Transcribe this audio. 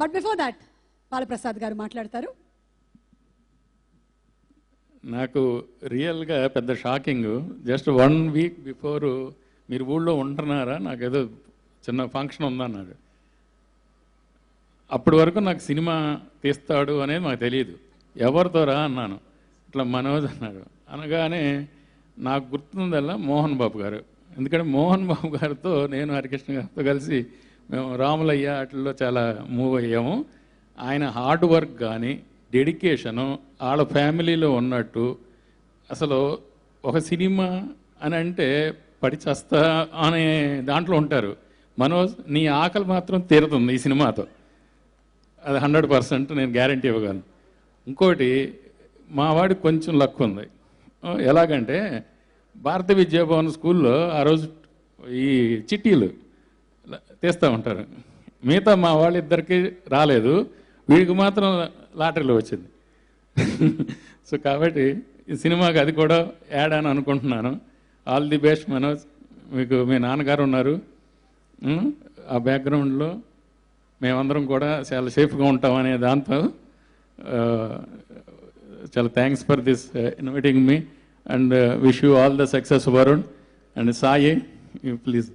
But before that Bala Prasad గారు మాట్లాడతారు. నాకు రియల్గా పెద్ద షాకింగ్. జస్ట్ 1 వీక్ బిఫోర్ మీరు ఊళ్ళో ఉంటున్నారా, నాకు ఏదో చిన్న ఫంక్షన్ ఉందన్నాడు. అప్పటి వరకు నాకు సినిమా తీస్తాడు అనేది మాకు తెలియదు. ఎవరితోరా అన్నాను. ఇట్లా మనోజ్ అన్నాడు. అనగానే నాకు గుర్తుందల్లా మోహన్ బాబు గారు. ఎందుకంటే మోహన్ బాబు గారితో నేను హరికృష్ణ గారితో కలిసి మేము రాములయ్య వాటిల్లో చాలా మూవ్ అయ్యాము. ఆయన హార్డ్ వర్క్ కానీ డెడికేషను వాళ్ళ ఫ్యామిలీలో ఉన్నట్టు, అసలు ఒక సినిమా అని అంటే పడి చస్తా అనే దాంట్లో ఉంటారు. మనోజ్ నీ ఆకలి మాత్రం తీరుతుంది ఈ సినిమాతో, అది 100% నేను గ్యారంటీ ఇవ్వగలను. ఇంకోటి మా వాడికి కొంచెం లక్ ఉంది. ఎలాగంటే భారత విద్యాభవన్ స్కూల్లో ఆ రోజు ఈ చిట్టీలు తీస్తూ ఉంటారు. మిగతా మా వాళ్ళిద్దరికి రాలేదు, వీడికి మాత్రం లాటరీలో వచ్చింది. సో కాబట్టి ఈ సినిమాకి అది కూడా యాడ్ అని అనుకుంటున్నాను. All the best Manoj. మీకు మీ నాన్నగారు ఉన్నారు, ఆ బ్యాక్గ్రౌండ్లో మేమందరం కూడా చాలా సేఫ్గా ఉంటామనే దాంతో చాలా thanks for this inviting me and wish you all the success Varun and Sai. Please.